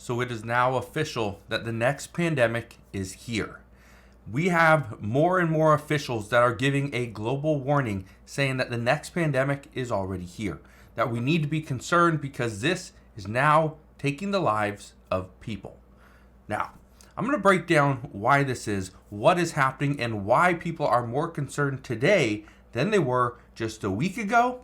So it is now official that the next pandemic is here. We have more and more officials that are giving a global warning saying that the next pandemic is already here, that we need to be concerned because this is now taking the lives of people. Now, I'm going to break down why this is, what is happening, and why people are more concerned today than they were just a week ago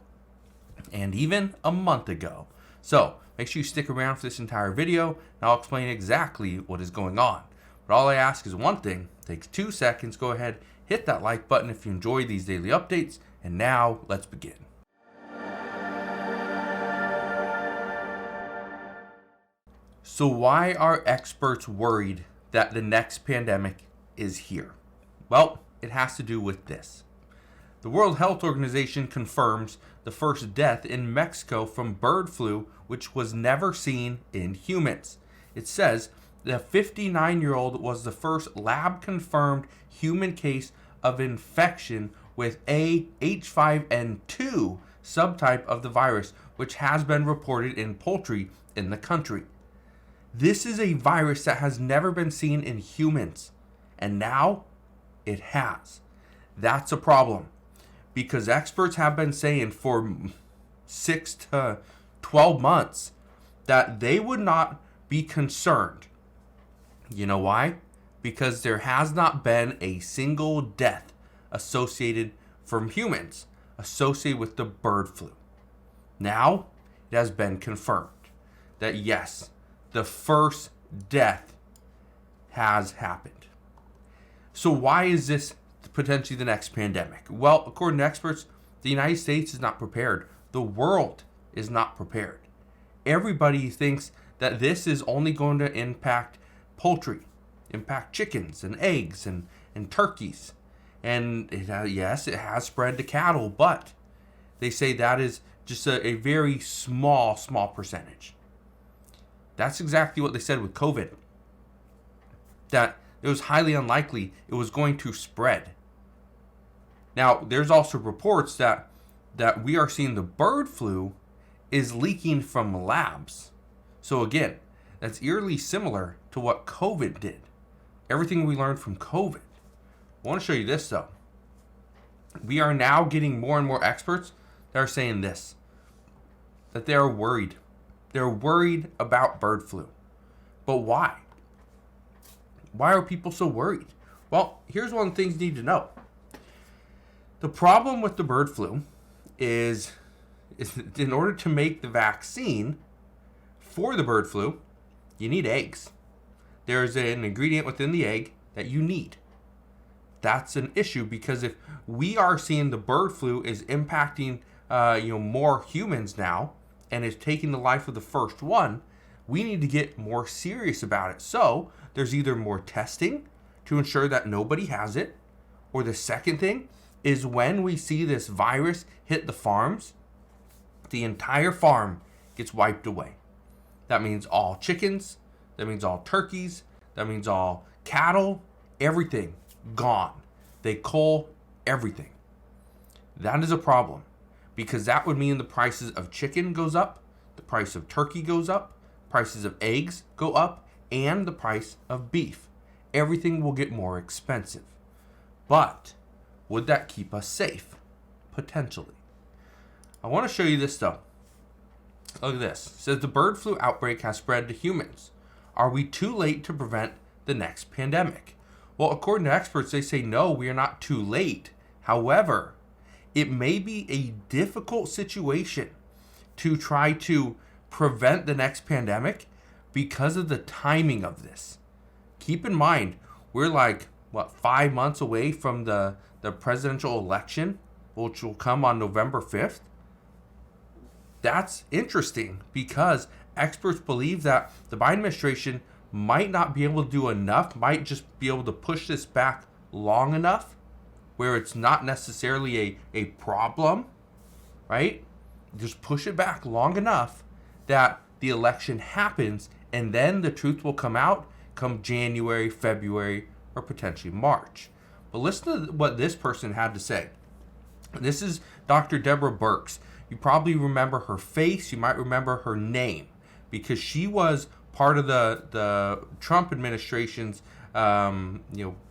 and even a month ago. So make sure you stick around for this entire video, and I'll explain exactly what is going on. But all I ask is one thing. It takes 2 seconds. Go ahead, hit that like button if you enjoy these daily updates. And now let's begin. So why are experts worried that the next pandemic is here? Well, it has to do with this. The World Health Organization confirms the first death in Mexico from bird flu, which was never seen in humans. It says the 59-year-old was the first lab-confirmed human case of infection with a H5N2 subtype of the virus, which has been reported in poultry in the country. This is a virus that has never been seen in humans, and now it has. That's a problem, because experts have been saying for 6 to 12 months that they would not be concerned. You know why? Because there has not been a single death associated from humans associated with the bird flu. Now it has been confirmed that yes, the first death has happened. So why is this potentially the next pandemic? Well, according to experts, the United States is not prepared. The world is not prepared. Everybody thinks that this is only going to impact poultry, impact chickens and eggs and turkeys. And yes, it has spread to cattle, but they say that is just a very small percentage. That's exactly what they said with COVID. That it was highly unlikely it was going to spread. Now, there's also reports that we are seeing the bird flu is leaking from labs. So again, that's eerily similar to what COVID did. Everything we learned from COVID. I want to show you this though. We are now getting more and more experts that are saying this, that they are worried. They're worried about bird flu. But why? Why are people so worried? Well, here's one of the things you need to know. The problem with the bird flu is in order to make the vaccine for the bird flu, you need eggs. There's an ingredient within the egg that you need. That's an issue because if we are seeing the bird flu is impacting more humans now, and is taking the life of the first one, we need to get more serious about it. So there's either more testing to ensure that nobody has it, or the second thing is when we see this virus hit the farms, the entire farm gets wiped away. That means all chickens, that means all turkeys, that means all cattle, everything gone. They cull everything. That is a problem. Because that would mean the prices of chicken goes up, the price of turkey goes up, prices of eggs go up, and the price of beef. Everything will get more expensive. But would that keep us safe? Potentially. I want to show you this though. Look at this. It says the bird flu outbreak has spread to humans. Are we too late to prevent the next pandemic? Well, according to experts, they say no, we are not too late. However, it may be a difficult situation to try to prevent the next pandemic because of the timing of this. Keep in mind, we're 5 months away from the presidential election, which will come on November 5th. That's interesting because experts believe that the Biden administration might not be able to do enough, might just be able to push this back long enough where it's not necessarily a problem, right? Just push it back long enough that the election happens, and then the truth will come out come January, February, or potentially March. But listen to what this person had to say. This is Dr. Deborah Birx. You probably remember her face. You might remember her name because she was part of the Trump administration's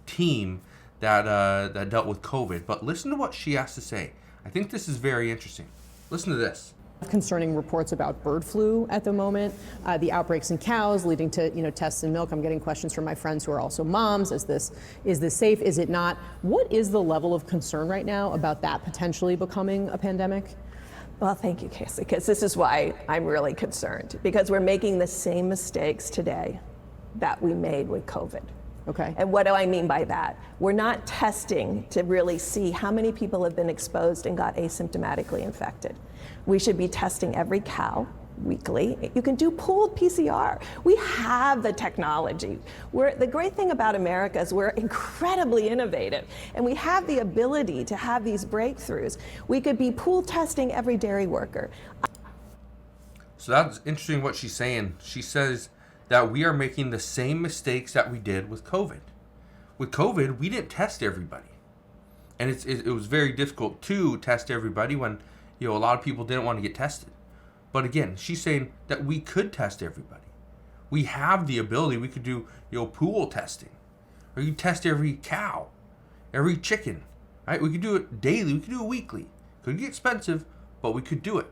team that dealt with COVID. But listen to what she has to say. I think this is very interesting. Listen to this. Concerning reports about bird flu at the moment, the outbreaks in cows leading to tests in milk. I'm getting questions from my friends who are also moms. Is this safe? Is it not? What is the level of concern right now about that potentially becoming a pandemic? Well, thank you, Casey, because this is why I'm really concerned, because we're making the same mistakes today that we made with COVID. Okay. And what do I mean by that? We're not testing to really see how many people have been exposed and got asymptomatically infected. We should be testing every cow weekly. You can do pooled PCR. We have the technology. The great thing about America is we're incredibly innovative, and we have the ability to have these breakthroughs. We could be pool testing every dairy worker. So that's interesting what she's saying. She says that we are making the same mistakes that we did with COVID. With COVID, we didn't test everybody. And it was very difficult to test everybody when a lot of people didn't want to get tested. But again, she's saying that we could test everybody. We have the ability. We could do pool testing. Or you test every cow, every chicken. Right? We could do it daily. We could do it weekly. Could get expensive, but we could do it.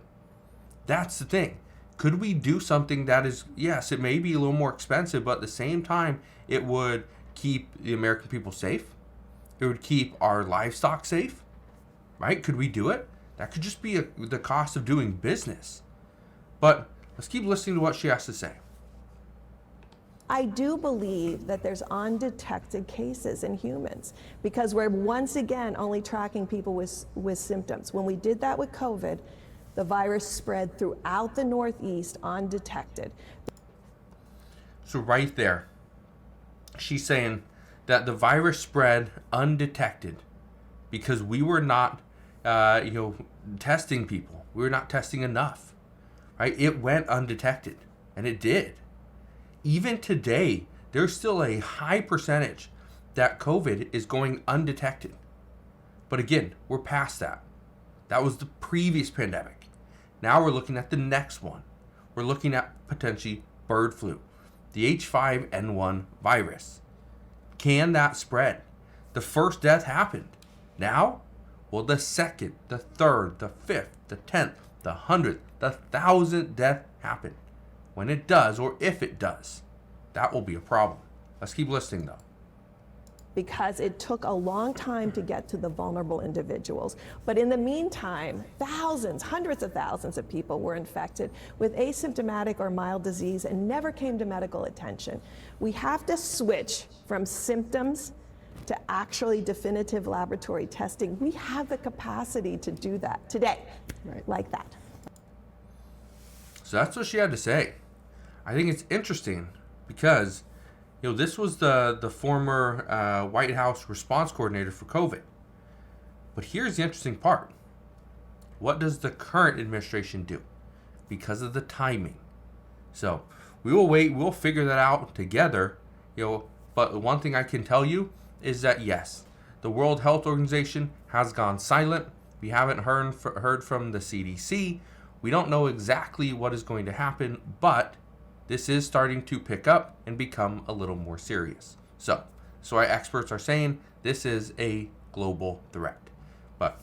That's the thing. Could we do something that is, yes, it may be a little more expensive, but at the same time, it would keep the American people safe? It would keep our livestock safe? Right? Could we do it? That could just be the cost of doing business. But let's keep listening to what she has to say. I do believe that there's undetected cases in humans because we're once again only tracking people with symptoms. When we did that with COVID, the virus spread throughout the Northeast undetected. So right there, she's saying that the virus spread undetected because we were not, testing people. We were not testing enough, right? It went undetected, and it did. Even today, there's still a high percentage that COVID is going undetected. But again, we're past that. That was the previous pandemic. Now we're looking at the next one. We're looking at potentially bird flu, the H5N1 virus. Can that spread? The first death happened. Now, will the second, the third, the fifth, the 10th, the 100th, the 1,000th death happen? When it does, or if it does, that will be a problem. Let's keep listening though. Because it took a long time to get to the vulnerable individuals. But in the meantime, thousands, hundreds of thousands of people were infected with asymptomatic or mild disease and never came to medical attention. We have to switch from symptoms to actually definitive laboratory testing. We have the capacity to do that today, right, like that. So that's what she had to say. I think it's interesting because this was the former White House response coordinator for COVID. But here's the interesting part. What does the current administration do? Because of the timing. So we will wait. We'll figure that out together. But one thing I can tell you is that yes, the World Health Organization has gone silent. We haven't heard from the CDC. We don't know exactly what is going to happen, but this is starting to pick up and become a little more serious. So our experts are saying this is a global threat. But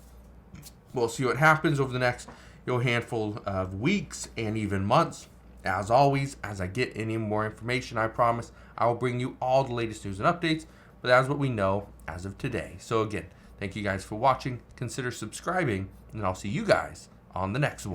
we'll see what happens over the next handful of weeks and even months. As always, as I get any more information, I promise I will bring you all the latest news and updates. But that's what we know as of today. So again, thank you guys for watching. Consider subscribing, and I'll see you guys on the next one.